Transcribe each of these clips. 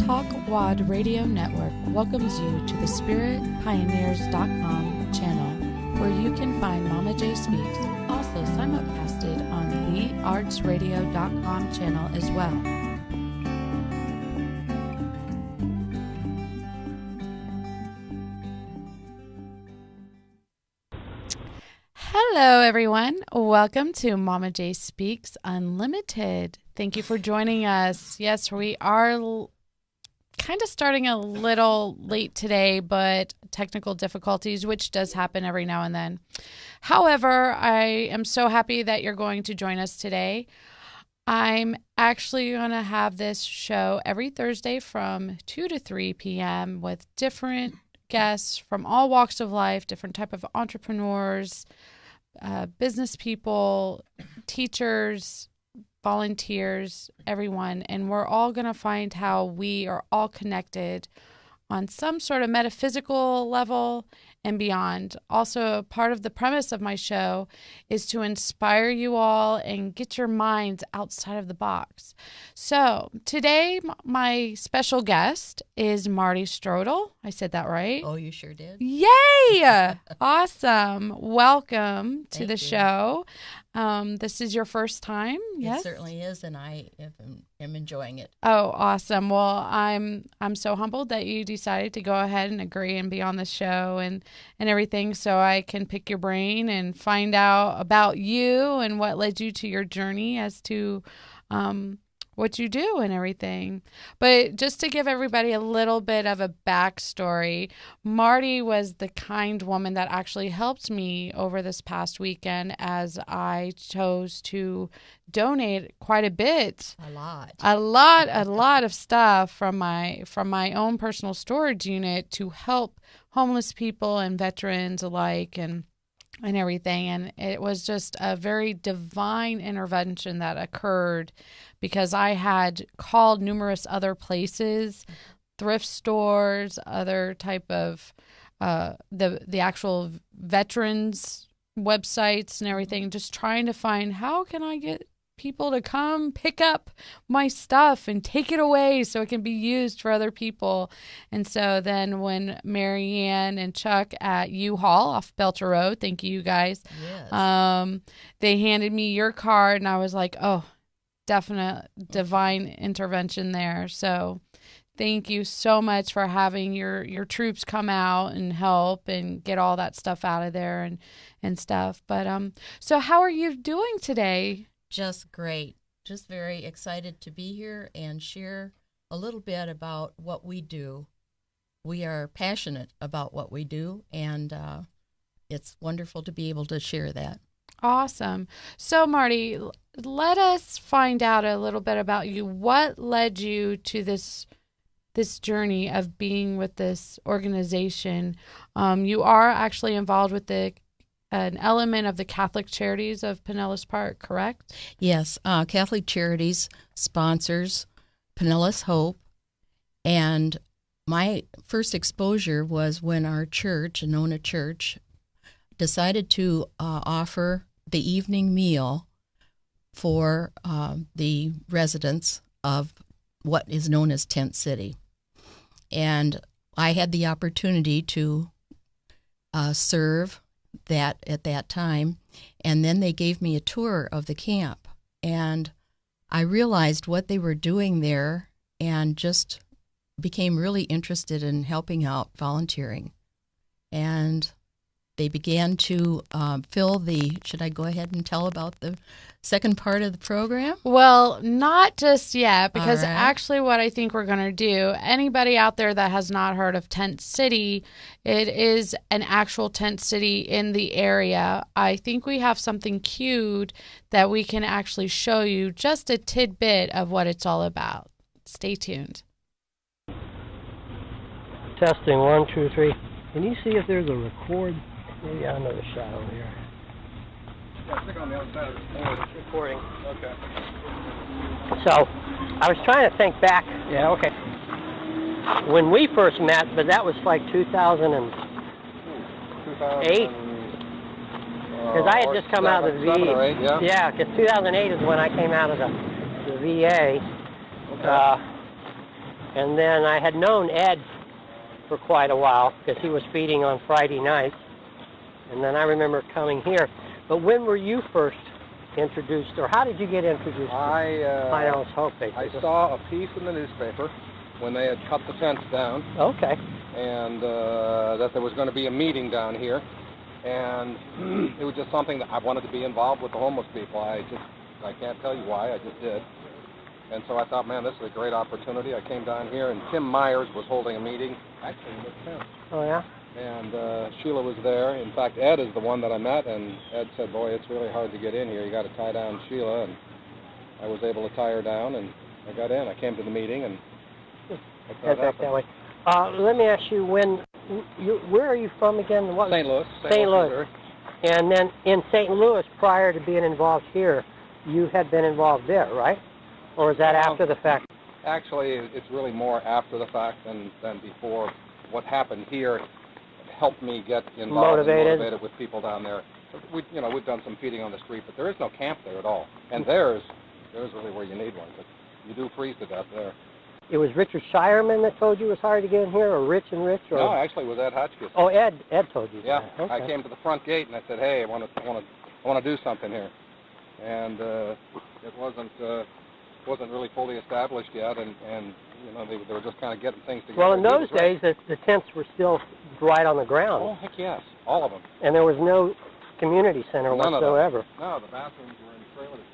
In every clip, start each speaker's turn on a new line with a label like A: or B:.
A: Talk WAD Radio Network welcomes you to the SpiritPioneers.com channel, where you can find Momma J Speaks, also simulcasted on theartsradio.com channel as well. Hello, everyone. Welcome to Momma J Speaks Unlimited. Thank you for joining us. Yes, we are kind of starting a little late today, but technical difficulties, which does happen every now and then. However, I am so happy that you're going to join us today. I'm actually going to have this show every Thursday from 2 to 3 p.m. with different guests from all walks of life, different type of entrepreneurs, business people, teachers, volunteers, everyone, and we're all going to find how we are all connected on some sort of metaphysical level and beyond. Also, part of the premise of my show is to inspire you all and get your minds outside of the box. So today, my special guest is Marty Strodel. I said that right?
B: Oh, you sure did.
A: Yay! Awesome. Welcome to the show. This is your first time, yes?
B: It certainly is, and I am enjoying it.
A: Oh, awesome. Well, I'm so humbled that you decided to go ahead and agree and be on the show and everything, so I can pick your brain and find out about you and what led you to your journey as to what you do and everything. But just to give everybody a little bit of a backstory, Marty was the kind woman that actually helped me over this past weekend as I chose to donate quite a bit. A lot of stuff from my own personal storage unit to help homeless people and veterans alike and everything. And it was just a very divine intervention that occurred because I had called numerous other places, thrift stores, other type of the actual veterans websites and everything, just trying to find how can I get people to come pick up my stuff and take it away so it can be used for other people. And so then when Mary Ann and Chuck at U-Haul off Belcher Road, thank you guys,
B: yes.
A: They handed me your card and I was like, oh, definite divine intervention there. So thank you so much for having your troops come out and help and get all that stuff out of there and stuff. But so how are you doing today?
B: Just great. Just very excited to be here and share a little bit about what we do. We are passionate about what we do, and it's wonderful to be able to share that.
A: Awesome. So, Marty, let us find out a little bit about you. What led you to this journey of being with this organization? You are actually involved with an element of the Catholic Charities of Pinellas Park, correct?
B: Yes. Catholic Charities sponsors Pinellas Hope, and my first exposure was when our church, Nona Church, decided to offer the evening meal for the residents of what is known as Tent City. And I had the opportunity to serve that at that time, and then they gave me a tour of the camp, and I realized what they were doing there and just became really interested in helping out, volunteering. and they began to fill the. Should I go ahead and tell about the second part of the program?
A: Well, not just yet, because
B: All right.
A: actually what I think we're going to do, anybody out there that has not heard of Tent City, it is an actual tent city in the area. I think we have something cued that we can actually show you just a tidbit of what it's all about. Stay tuned.
C: Testing 1, 2, 3. Can you see if there's a record? Maybe under the shadow here.
D: Yeah, stick on the other side of the
C: Recording.
D: Okay.
C: So, I was trying to think back. Yeah, okay. When we first met, but that was like 2008. Because I had just come out of the VA. Yeah, because 2008 is when I came out of the VA.
D: Okay.
C: And then I had known Ed for quite a while because he was feeding on Friday nights. And then I remember coming here. But when were you first introduced, or how did you get introduced to Pinellas Hope, basically?
D: I saw a piece in the newspaper when they had cut the tents down.
C: Okay.
D: And that there was going to be a meeting down here. And it was just something that I wanted to be involved with the homeless people. I can't tell you why, I just did. And so I thought, man, this is a great opportunity. I came down here, and Tim Myers was holding a meeting, actually with Tim.
C: Oh, yeah?
D: And Sheila was there. In fact, Ed is the one that I met, and Ed said, boy, it's really hard to get in here. You got to tie down Sheila. And I was able to tie her down, and I got in. I came to the meeting, and
C: that's that way. Let me ask you, where are you from again? What?
D: St. Louis.
C: St. Louis. And then in St. Louis, prior to being involved here, you had been involved there, right? Or is that after the fact?
D: Actually, it's really more after the fact than before. What happened here helped me get involved and motivated with people down there. We've done some feeding on the street, but there is no camp there at all. And there's really where you need one, because you do freeze to death there.
C: It was Richard Shireman that told you it was hard to get in here, or Rich and Rich? Or?
D: No, actually it was Ed Hotchkiss.
C: Oh, Ed told you
D: Yeah,
C: that. Okay.
D: I came to the front gate and I said, hey, I want to do something here. And it wasn't really fully established yet, and they were just kind of getting things together.
C: Well, in those days, the tents were still right on the ground.
D: Oh, heck yes, all of them.
C: And there was no community center whatsoever.
D: No, the bathrooms were in trailers.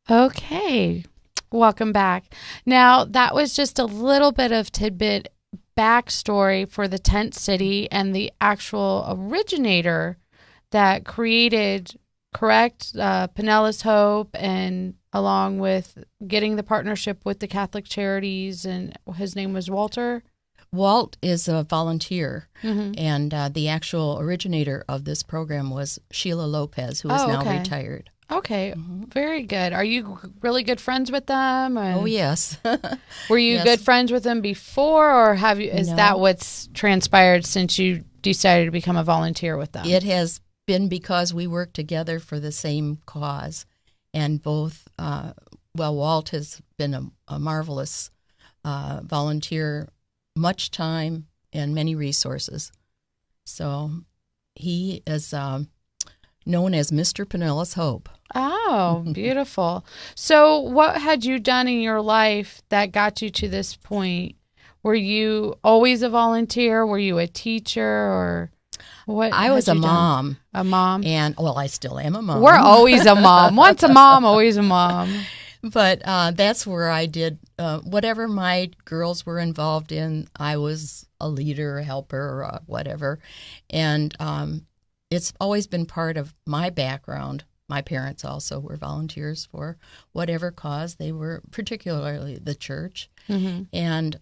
A: Okay, welcome back. Now, that was just a little bit of tidbit backstory for the tent city and the actual originator that created, Pinellas Hope, and along with getting the partnership with the Catholic Charities, and his name was Walter?
B: Walt is a volunteer,
A: Mm-hmm.
B: and the actual originator of this program was Sheila Lopez, who is now retired.
A: Okay, very good. Are you really good friends with them?
B: Oh, yes.
A: Were you good friends with them before, or is that what's transpired since you decided to become a volunteer with them?
B: It has been because we work together for the same cause, and both, Walt has been a marvelous volunteer, much time and many resources. So he is known as Mr. Pinellas Hope.
A: Oh, beautiful. So what had you done in your life that got you to this point? Were you always a volunteer? Were you a teacher, or what?
B: I was a mom.
A: A mom?
B: And, I still am a mom.
A: We're always a mom. Once a mom, always a mom.
B: But that's where I did whatever my girls were involved in. I was a leader, a helper, or whatever. And it's always been part of my background. My parents also were volunteers for whatever cause they were, particularly the church.
A: Mm-hmm.
B: And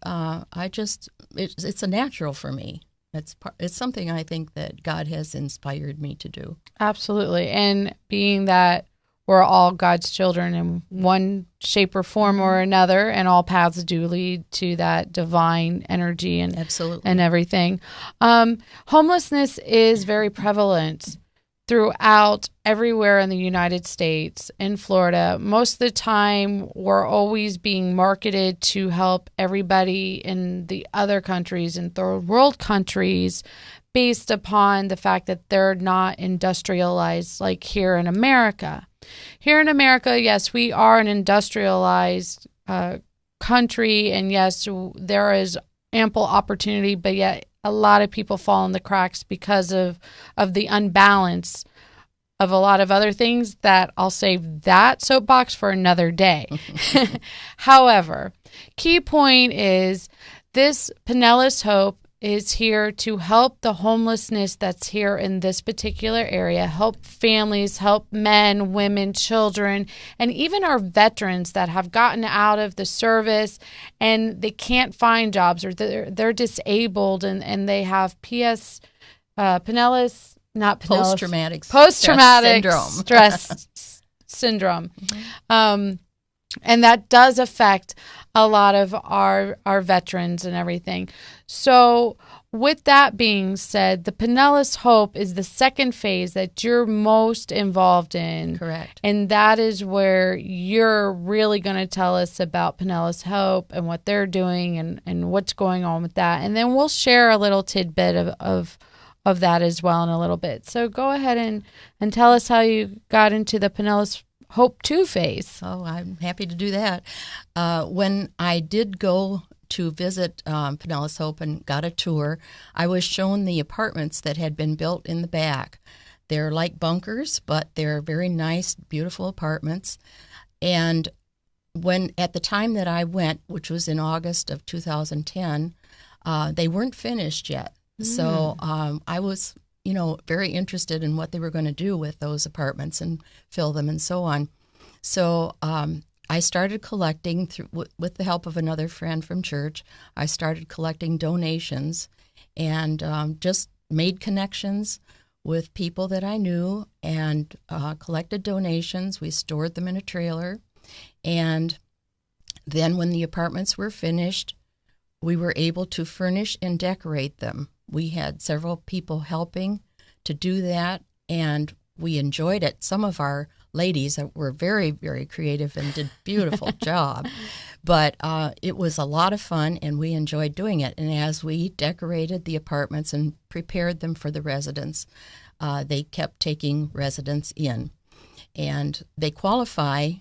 B: it's a natural for me. It's something I think that God has inspired me to do.
A: Absolutely. And being that we're all God's children in one shape or form or another, and all paths do lead to that divine energy and
B: Absolutely.
A: And everything. Homelessness is very prevalent throughout everywhere in the United States. In Florida, most of the time we're always being marketed to help everybody in the other countries and third world countries based upon the fact that they're not industrialized like here in America. Here in America, yes, we are an industrialized country, and yes, there is ample opportunity, but yet a lot of people fall in the cracks because of the unbalance of a lot of other things that I'll save that soapbox for another day. However, key point is this Pinellas Hope is here to help the homelessness that's here in this particular area, help families, help men, women, children, and even our veterans that have gotten out of the service and they can't find jobs, or they're disabled and they have Pinellas, not Pinellas, post-traumatic stress syndrome. And that does affect a lot of our veterans and everything. So with that being said, the Pinellas Hope is the second phase that you're most involved in.
B: Correct.
A: And that is where you're really going to tell us about Pinellas Hope and what they're doing and what's going on with that. And then we'll share a little tidbit of that as well in a little bit. So go ahead and tell us how you got into the Pinellas Hope 2 phase.
B: Oh, I'm happy to do that. When I did go to visit Pinellas Hope and got a tour, I was shown the apartments that had been built in the back. They're like bunkers, but they're very nice, beautiful apartments. And at the time that I went, which was in August of 2010, they weren't finished yet. So I was very interested in what they were going to do with those apartments and fill them and so on. So I started collecting, with the help of another friend from church, I started collecting donations and just made connections with people that I knew and collected donations. We stored them in a trailer. And then when the apartments were finished, we were able to furnish and decorate them. We had several people helping to do that, and we enjoyed it. Some of our ladies were very, very creative and did a beautiful job. But it was a lot of fun, and we enjoyed doing it. And as we decorated the apartments and prepared them for the residents, they kept taking residents in. And they qualify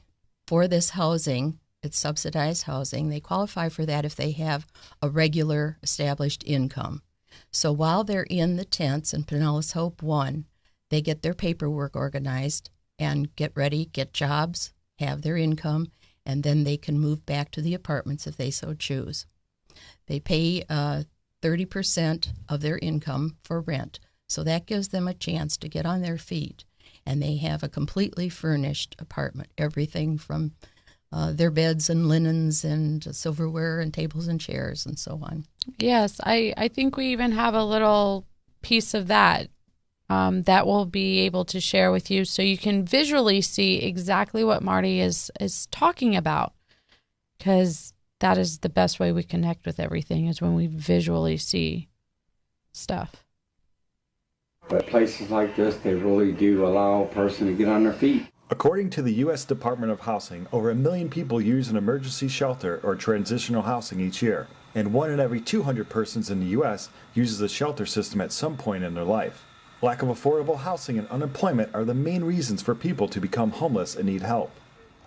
B: for this housing. It's subsidized housing. They qualify for that if they have a regular established income. So while they're in the tents in Pinellas Hope 1, they get their paperwork organized and get ready, get jobs, have their income, and then they can move back to the apartments if they so choose. They pay 30% of their income for rent, so that gives them a chance to get on their feet, and they have a completely furnished apartment, everything from their beds and linens and silverware and tables and chairs and so on.
A: Yes, I think we even have a little piece of that that we'll be able to share with you so you can visually see exactly what Marty is talking about, because that is the best way we connect with everything, is when we visually see stuff.
E: But places like this, they really do allow a person to get on their feet.
F: According to the U.S. Department of Housing, over 1 million people use an emergency shelter or transitional housing each year, and 1 in every 200 persons in the U.S. uses the shelter system at some point in their life. Lack of affordable housing and unemployment are the main reasons for people to become homeless and need help.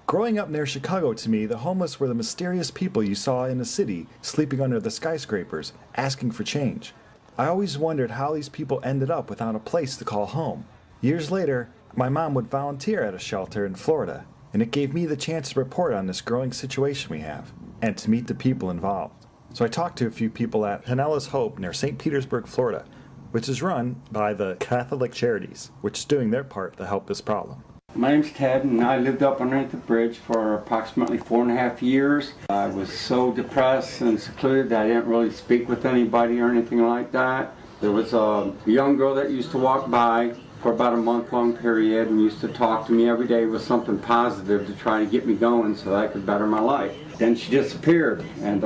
F: Growing up near Chicago, to me, the homeless were the mysterious people you saw in the city, sleeping under the skyscrapers, asking for change. I always wondered how these people ended up without a place to call home. Years later, my mom would volunteer at a shelter in Florida, and it gave me the chance to report on this growing situation we have, and to meet the people involved. So I talked to a few people at Pinellas Hope near St. Petersburg, Florida, which is run by the Catholic Charities, which is doing their part to help this problem.
E: My name's Ted, and I lived up underneath the bridge for approximately 4.5 years. I was so depressed and secluded that I didn't really speak with anybody or anything like that. There was a young girl that used to walk by for about a month-long period and used to talk to me every day with something positive to try to get me going so that I could better my life. Then she disappeared, and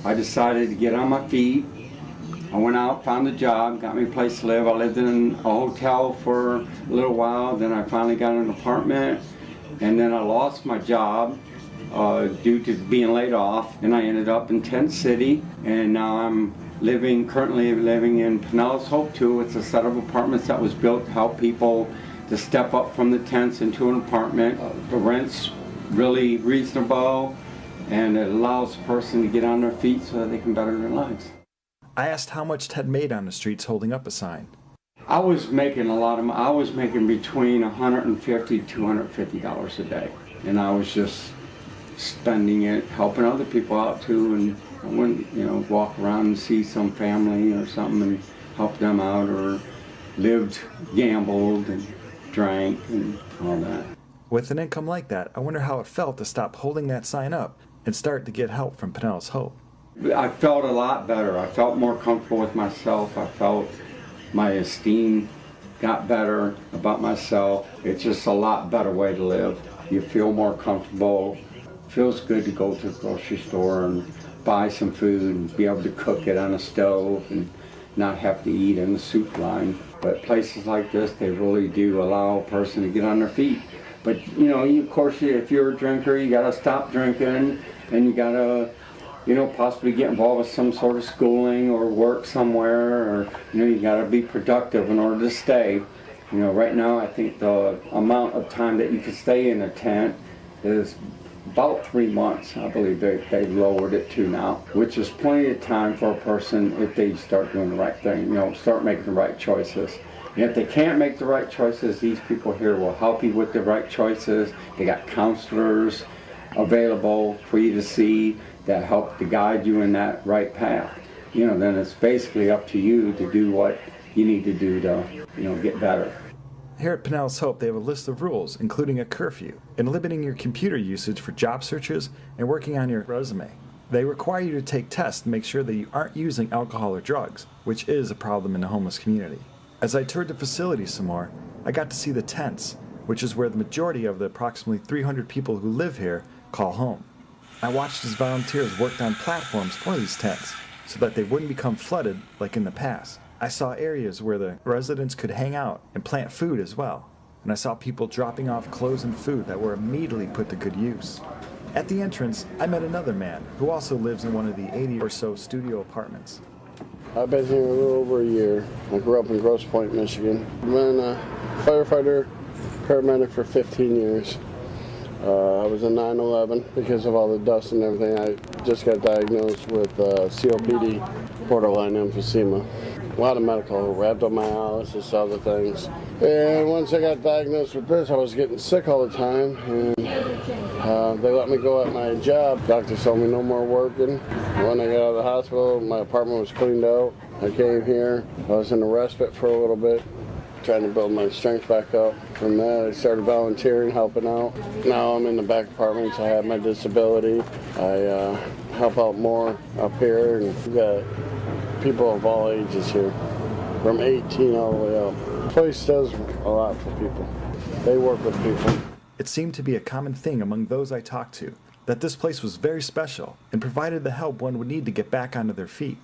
E: I decided to get on my feet. I went out, found a job, got me a place to live. I lived in a hotel for a little while, then I finally got an apartment, and then I lost my job due to being laid off, and I ended up in Tent City, and now I'm currently living in Pinellas Hope 2. It's a set of apartments that was built to help people to step up from the tents into an apartment. The rent's really reasonable. and it allows a person to get on their feet so that they can better their lives.
F: I asked how much Ted made on the streets holding up a sign.
E: I was making I was making between $150 to $250 a day, and I was just spending it helping other people out too, and I wouldn't, walk around and see some family or something and help them out, or lived, gambled, and drank, and all that.
F: With an income like that, I wonder how it felt to stop holding that sign up and start to get help from Pinellas Hope.
E: I felt a lot better. I felt more comfortable with myself. I felt my esteem got better about myself. It's just a lot better way to live. You feel more comfortable. It feels good to go to the grocery store and buy some food and be able to cook it on a stove and not have to eat in the soup line. But places like this, they really do allow a person to get on their feet. But of course, if you're a drinker, you gotta stop drinking, and you gotta, possibly get involved with some sort of schooling or work somewhere, or you gotta be productive in order to stay. Right now, I think the amount of time that you can stay in a tent is about 3 months. I believe they've lowered it to now, which is plenty of time for a person if they start doing the right thing, start making the right choices. And if they can't make the right choices, these people here will help you with the right choices. They got counselors available for you to see that help to guide you in that right path. Then it's basically up to you to do what you need to do to, get better.
F: Here at Pinellas Hope, they have a list of rules, including a curfew, and limiting your computer usage for job searches and working on your resume. They require you to take tests to make sure that you aren't using alcohol or drugs, which is a problem in the homeless community. As I toured the facility some more, I got to see the tents, which is where the majority of the approximately 300 people who live here call home. I watched as volunteers worked on platforms for these tents so that they wouldn't become flooded like in the past. I saw areas where the residents could hang out and plant food as well, and I saw people dropping off clothes and food that were immediately put to good use. At the entrance, I met another man who also lives in one of the 80 or so studio apartments.
G: I've been here a little over a year. I grew up in Grosse Pointe, Michigan. I've been a firefighter, paramedic for 15 years. I was in 9/11 because of all the dust and everything. I just got diagnosed with COPD, borderline emphysema. A lot of medical, rhabdomyolysis, other things. And once I got diagnosed with this, I was getting sick all the time, and they let me go at my job. Doctor told me no more working. When I got out of the hospital, my apartment was cleaned out. I came here. I was in a respite for a little bit, trying to build my strength back up. From that, I started volunteering, helping out. Now I'm in the back apartments. I have my disability. I help out more up here, and we've got people of all ages here, from 18 all the way up. The place does a lot for people. They work with people.
F: It seemed to be a common thing among those I talked to that this place was very special and provided the help one would need to get back onto their feet.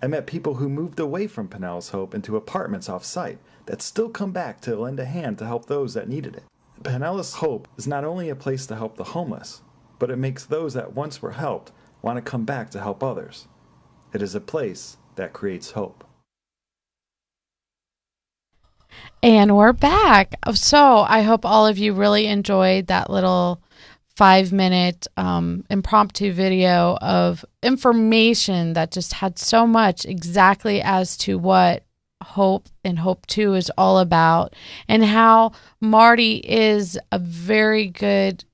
F: I met people who moved away from Pinellas Hope into apartments off-site that still come back to lend a hand to help those that needed it. Pinellas Hope is not only a place to help the homeless, but it makes those that once were helped want to come back to help others. It is a place that creates hope.
A: And we're back. So I hope all of you really enjoyed that little 5-minute impromptu video of information that just had so much exactly as to what Hope and Hope 2 is all about, and how Marty is a very good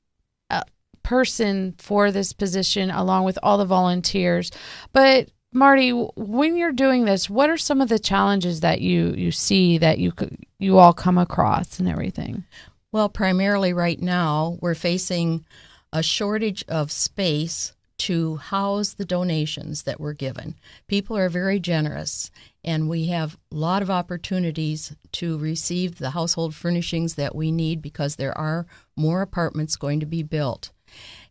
A: person for this position along with all the volunteers. But Marty, when you're doing this, what are some of the challenges that you see that you all come across and everything?
B: Well, primarily right now, we're facing a shortage of space to house the donations that we're given. People are very generous, and we have a lot of opportunities to receive the household furnishings that we need because there are more apartments going to be built.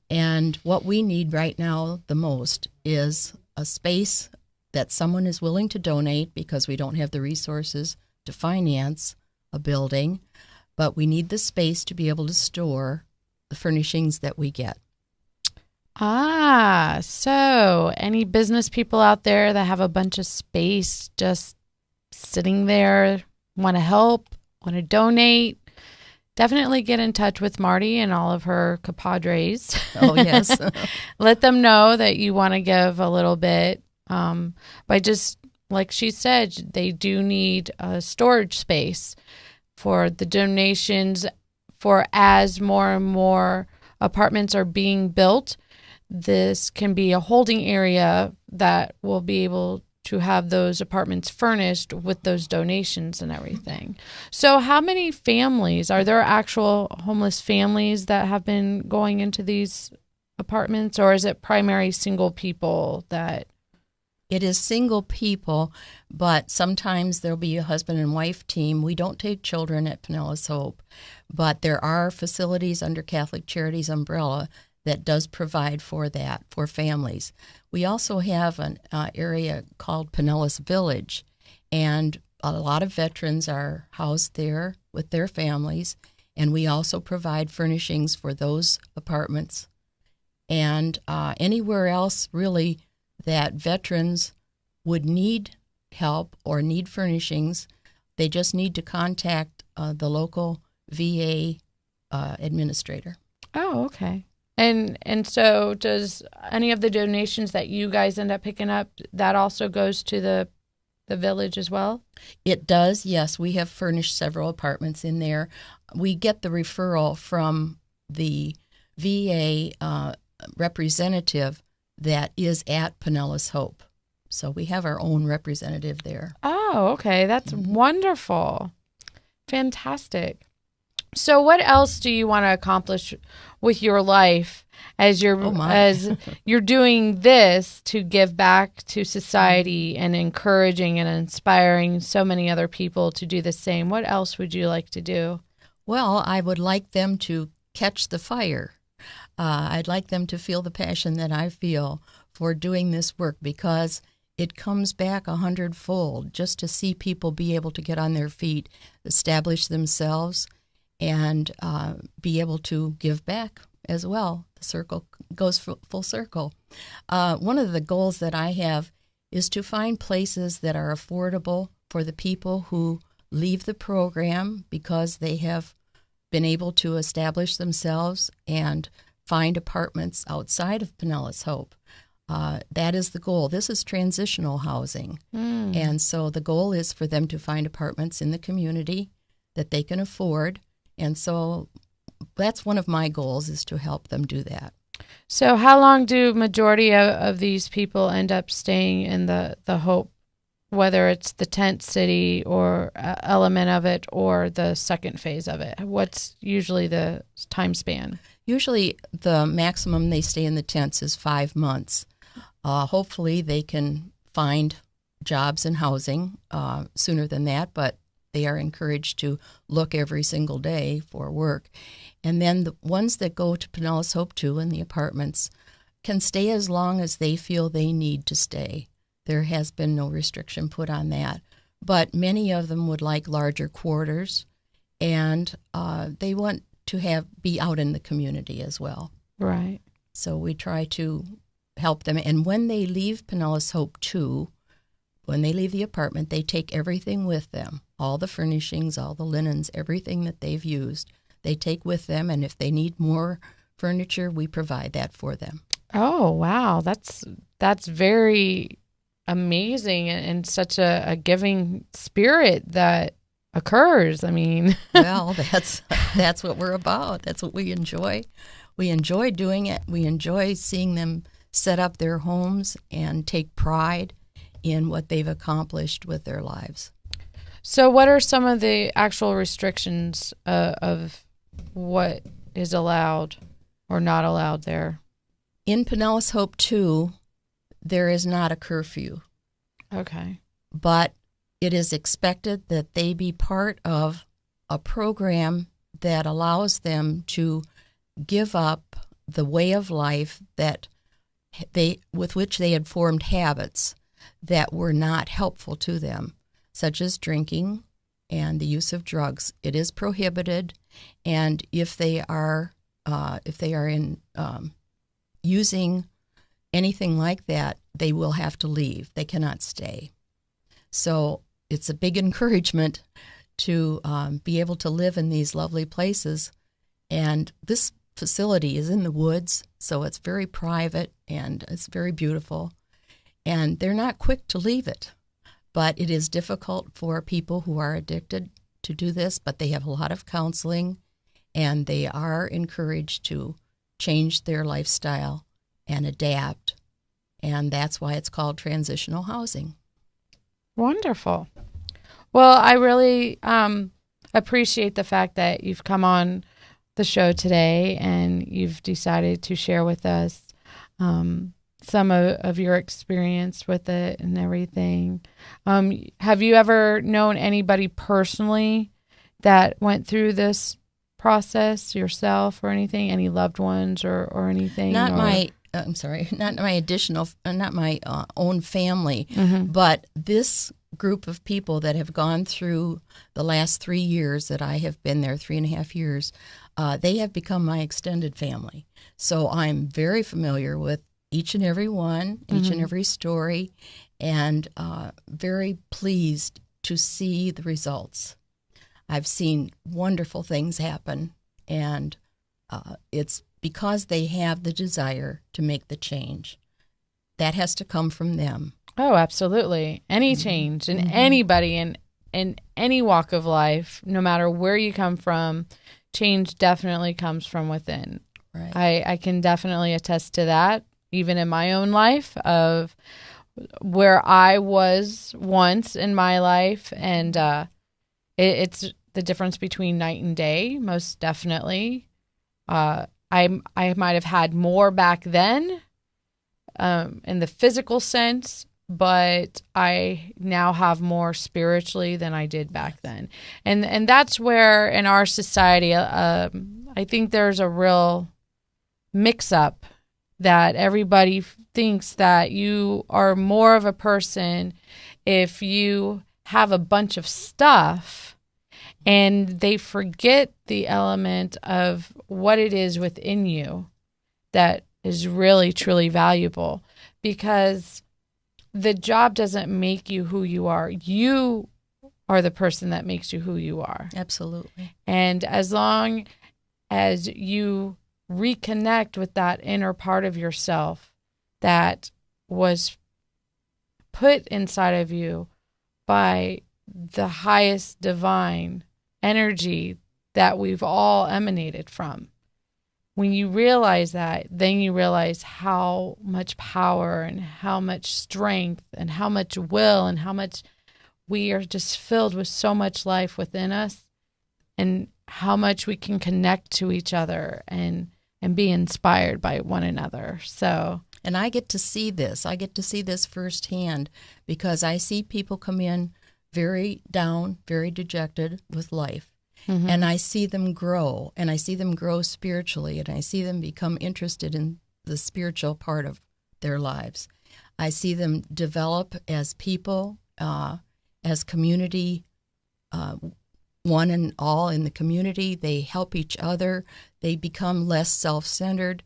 B: And what we need right now the most is a space that someone is willing to donate, because we don't have the resources to finance a building, but we need the space to be able to store the furnishings that we get.
A: So any business people out there that have a bunch of space just sitting there, want to help, want to donate, definitely get in touch with Marty and all of her compadres.
B: Oh, yes.
A: Let them know that you want to give a little bit. By just, like she said, they do need a storage space for the donations. For as more and more apartments are being built, this can be a holding area that will be able to have those apartments furnished with those donations and everything. So how many families, are there actual homeless families that have been going into these apartments, or is it primary single people that?
B: It is single people, but sometimes there'll be a husband and wife team. We don't take children at Pinellas Hope, but there are facilities under Catholic Charities umbrella that does provide for that, for families. We also have an area called Pinellas Village, and a lot of veterans are housed there with their families, and we also provide furnishings for those apartments. And anywhere else, really, that veterans would need help or need furnishings, they just need to contact the local VA administrator.
A: Oh, okay. And so does any of the donations that you guys end up picking up, that also goes to the village as well?
B: It does, yes. We have furnished several apartments in there. We get the referral from the VA representative that is at Pinellas Hope. So we have our own representative there.
A: Oh, okay. That's wonderful. Fantastic. So what else do you want to accomplish with your life as you're doing this to give back to society and encouraging and inspiring so many other people to do the same? What else would you like to do?
B: Well, I would like them to catch the fire. I'd like them to feel the passion that I feel for doing this work, because it comes back 100-fold just to see people be able to get on their feet, establish themselves, and be able to give back as well. The circle goes full circle. One of the goals that I have is to find places that are affordable for the people who leave the program because they have been able to establish themselves and find apartments outside of Pinellas Hope. That is the goal. This is transitional housing. And so the goal is for them to find apartments in the community that they can afford. And so that's one of my goals, is to help them do that.
A: So how long do majority of these people end up staying in the Hope, whether it's the tent city or element of it or the second phase of it? What's usually the time span?
B: Usually the maximum they stay in the tents is 5 months. Hopefully they can find jobs and housing sooner than that, but they are encouraged to look every single day for work. And then the ones that go to Pinellas Hope 2 in the apartments can stay as long as they feel they need to stay. There has been no restriction put on that. But many of them would like larger quarters, and they want to be out in the community as well.
A: Right.
B: So we try to help them. And when they leave Pinellas Hope 2, when they leave the apartment, they take everything with them, all the furnishings, all the linens, everything that they've used, they take with them. And if they need more furniture, we provide that for them.
A: Oh, wow. That's very amazing, and such a giving spirit that occurs. I mean,
B: well, that's what we're about. That's what we enjoy. We enjoy doing it. We enjoy seeing them set up their homes and take pride in what they've accomplished with their lives.
A: So what are some of the actual restrictions of what is allowed or not allowed there?
B: In Pinellas Hope 2, there is not a curfew.
A: Okay.
B: But it is expected that they be part of a program that allows them to give up the way of life with which they had formed habits that were not helpful to them, such as drinking and the use of drugs. It is prohibited, and if they are in using anything like that, they will have to leave. They cannot stay. So it's a big encouragement to be able to live in these lovely places. And this facility is in the woods, so it's very private and it's very beautiful. And they're not quick to leave it, but it is difficult for people who are addicted to do this, but they have a lot of counseling, and they are encouraged to change their lifestyle and adapt. And that's why it's called transitional housing.
A: Wonderful. Well, I really appreciate the fact that you've come on the show today and you've decided to share with us some of your experience with it and everything. Have you ever known anybody personally that went through this process yourself or anything? Any loved ones or anything?
B: Not my own family,
A: Mm-hmm.
B: but this group of people that have gone through the last 3 years that I have been there, 3.5 years, they have become my extended family. So I'm very familiar with each and every one, each and every story, and very pleased to see the results. I've seen wonderful things happen, and it's because they have the desire to make the change. That has to come from them.
A: Oh, absolutely. Any change in anybody in any walk of life, no matter where you come from, change definitely comes from within.
B: Right.
A: I can definitely attest to that, even in my own life, of where I was once in my life. And it's the difference between night and day, most definitely. I might have had more back then in the physical sense, but I now have more spiritually than I did back then. And that's where in our society, I think there's a real mix-up that everybody thinks that you are more of a person if you have a bunch of stuff, and they forget the element of what it is within you that is really, truly valuable, because the job doesn't make you who you are. You are the person that makes you who you are.
B: Absolutely.
A: And as long as you reconnect with that inner part of yourself that was put inside of you by the highest divine energy that we've all emanated from, when you realize that, then you realize how much power and how much strength and how much will and how much we are just filled with so much life within us, and how much we can connect to each other and be inspired by one another. So,
B: and I get to see this. I get to see this firsthand, because I see people come in very down, very dejected with life.
A: mm-hmm.
B: And I see them grow, and I see them grow spiritually, and I see them become interested in the spiritual part of their lives. I see them develop as people, as community, one and all in the community. They help each other. They become less self-centered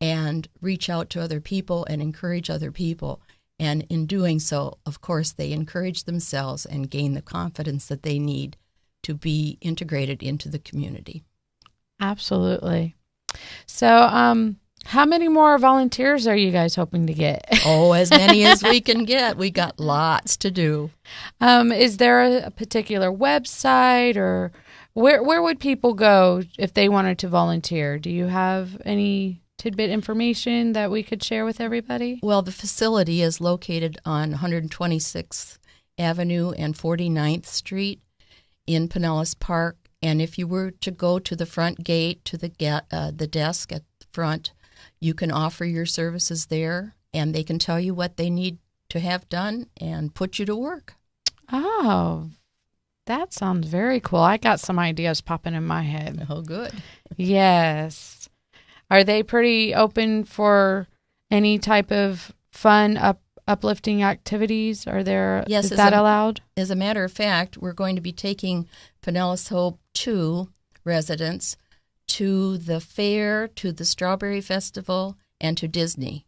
B: and reach out to other people and encourage other people. And in doing so, of course, they encourage themselves and gain the confidence that they need to be integrated into the community.
A: Absolutely. So, how many more volunteers are you guys hoping to get?
B: Oh, as many as we can get. We got lots to do.
A: Is there a particular website, or where would people go if they wanted to volunteer? Do you have any tidbit information that we could share with everybody?
B: Well, the facility is located on 126th Avenue and 49th Street in Pinellas Park. And if you were to go to the front gate, to the desk at the front, you can offer your services there, and they can tell you what they need to have done and put you to work.
A: Oh, that sounds very cool. I got some ideas popping in my head.
B: Oh, good.
A: Yes. Are they pretty open for any type of fun, uplifting activities? Are there?
B: Yes,
A: is that allowed?
B: As a matter of fact, we're going to be taking Pinellas Hope 2 residents to the fair, to the Strawberry Festival, and to Disney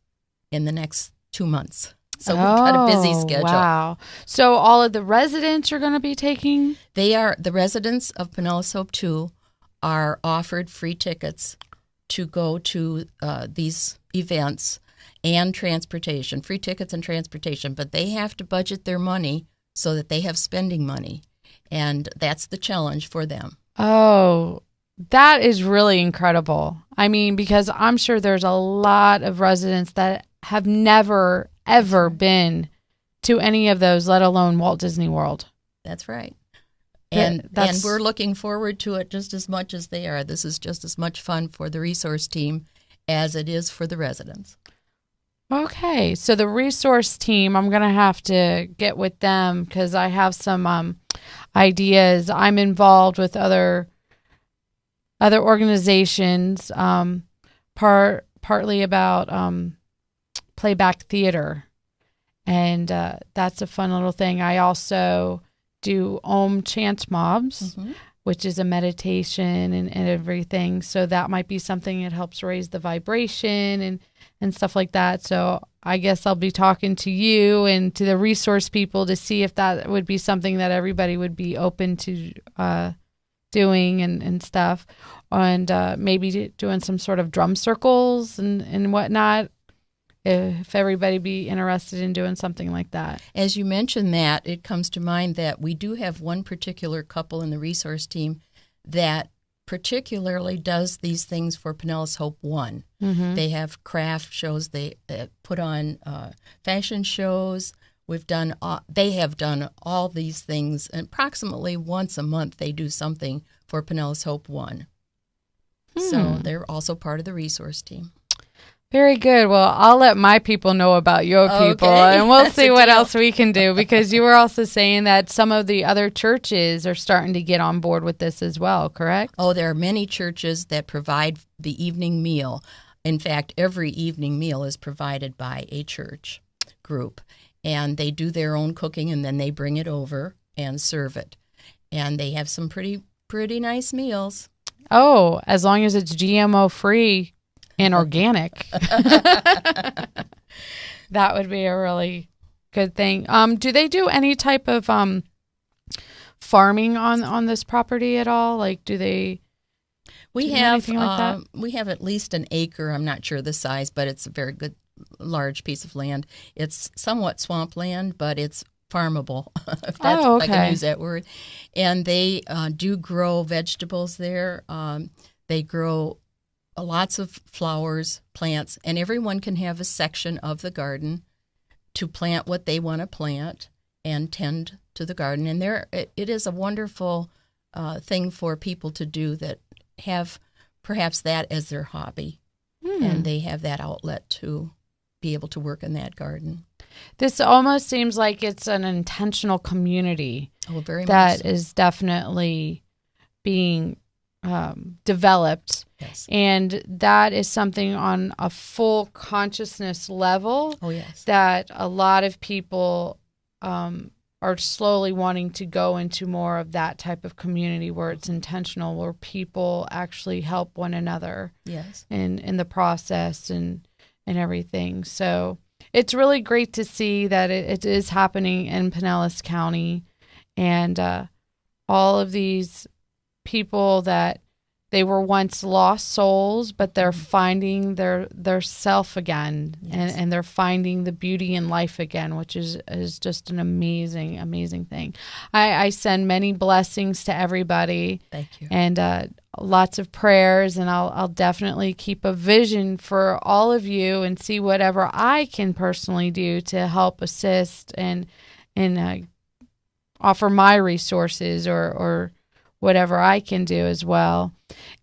B: in the next 2 months. So we've got a busy
A: Oh,
B: schedule.
A: wow. So all of the residents are going to be taking?
B: The residents of Pinellas Hope 2 are offered free tickets to go to these events and transportation, free tickets and transportation, but they have to budget their money so that they have spending money. And that's the challenge for them.
A: Oh, that is really incredible. I mean, because I'm sure there's a lot of residents that have never, ever been to any of those, let alone Walt Disney World.
B: That's right.
A: That-
B: And we're looking forward to it just as much as they are. This is just as much fun for the resource team as it is for the residents.
A: Okay, so the resource team, I'm going to have to get with them because I have some ideas. I'm involved with other organizations, partly about playback theater, and that's a fun little thing. I also do Om Chant Mobs, which is a meditation and everything. So that might be something that helps raise the vibration and stuff like that. So I guess I'll be talking to you and to the resource people to see if that would be something that everybody would be open to doing and stuff. And maybe doing some sort of drum circles and whatnot, if everybody be interested in doing something like that.
B: As you mentioned that, it comes to mind that we do have one particular couple in the resource team that particularly does these things for Pinellas Hope 1. They have craft shows. They put on fashion shows. They have done all these things. And approximately once a month, they do something for Pinellas Hope 1. So they're also part of the resource team.
A: Very good. Well, I'll let my people know about your people, and we'll see what else we can do, because you were also saying that some of the other churches are starting to get on board with this as well, correct?
B: Oh, there are many churches that provide the evening meal. In fact, every evening meal is provided by a church group, and they do their own cooking, and then they bring it over and serve it. And they have some pretty nice meals.
A: Oh, as long as it's GMO-free and organic. That would be a really good thing. Do they do any type of farming on this property at all? Like, do they
B: We
A: do
B: have
A: anything like that?
B: We have at least an acre. I'm not sure the size, but it's a very good, large piece of land. It's somewhat swampland, but it's farmable, if I can use that word. And they do grow vegetables there. They grow lots of flowers, plants, and everyone can have a section of the garden to plant what they want to plant and tend to the garden. And it is a wonderful thing for people to do that have perhaps that as their hobby, and they have that outlet to be able to work in that garden.
A: This almost seems like it's an intentional community
B: Very much
A: that
B: so.
A: is definitely being developed.
B: Yes.
A: And that is something on a full consciousness level
B: Oh, yes.
A: that a lot of people are slowly wanting to go into more of that type of community where it's intentional, where people actually help one another
B: Yes.
A: in the process and everything. So it's really great to see that it is happening in Pinellas County, and all of these people that they were once lost souls, but they're finding their self again,
B: Yes.
A: and they're finding the beauty in life again, which is just an amazing, amazing thing. I send many blessings to everybody.
B: Thank you.
A: And lots of prayers, and I'll definitely keep a vision for all of you and see whatever I can personally do to help assist and offer my resources or whatever I can do as well.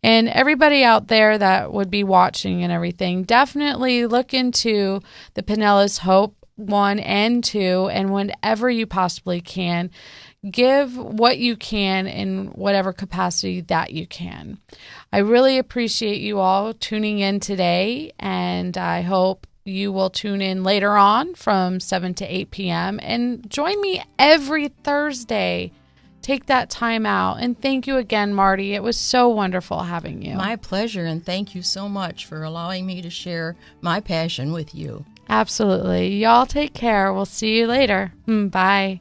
A: And everybody out there that would be watching and everything, definitely look into the Pinellas Hope 1 and 2, and whenever you possibly can, give what you can in whatever capacity that you can. I really appreciate you all tuning in today, and I hope you will tune in later on from 7 to 8 p.m. and join me every Thursday. Take that time out. And thank you again, Marty. It was so wonderful having you.
B: My pleasure, and thank you so much for allowing me to share my passion with you.
A: Absolutely. Y'all take care. We'll see you later. Bye.